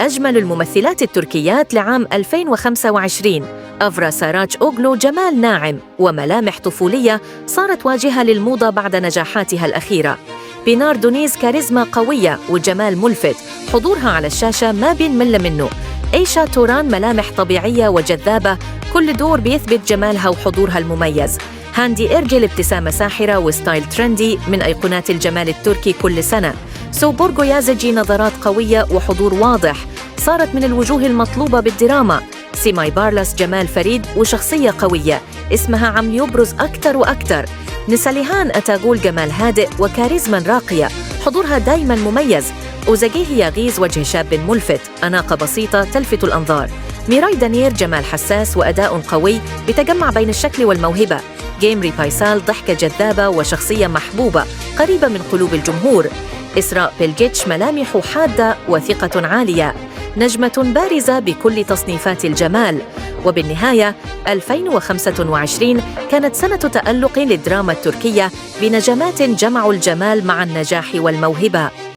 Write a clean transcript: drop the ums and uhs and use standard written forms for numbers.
أجمل الممثلات التركيات لعام 2025 أفرا ساراج أوغلو جمال ناعم وملامح طفولية صارت واجهة للموضة بعد نجاحاتها الأخيرة. بينار دونيز كاريزما قوية وجمال ملفت، حضورها على الشاشة ما بينمل منه. ايشا توران ملامح طبيعية وجذابة، كل دور بيثبت جمالها وحضورها المميز. هاندي إرجل ابتسامة ساحرة وستايل ترندي من أيقونات الجمال التركي كل سنة. سوبورغو يازجي نظرات قوية وحضور واضح، صارت من الوجوه المطلوبة بالدراما. سيماي بارلاس جمال فريد وشخصية قوية، اسمها عم يبرز أكثر وأكثر. نساليهان أتاغول جمال هادئ وكاريزما راقية، حضورها دايما مميز. أوزاجيه يغيز وجه شاب ملفت، أناقة بسيطة تلفت الأنظار. ميراي دانير جمال حساس وأداء قوي بتجمع بين الشكل والموهبة. جيمري بايسال ضحكة جذابة وشخصية محبوبة قريبة من قلوب الجمهور. إسراء بيلجيتش ملامح حادة وثقة عالية، نجمة بارزة بكل تصنيفات الجمال. وبالنهاية 2025 كانت سنة تألق للدراما التركية بنجمات جمعوا الجمال مع النجاح والموهبة.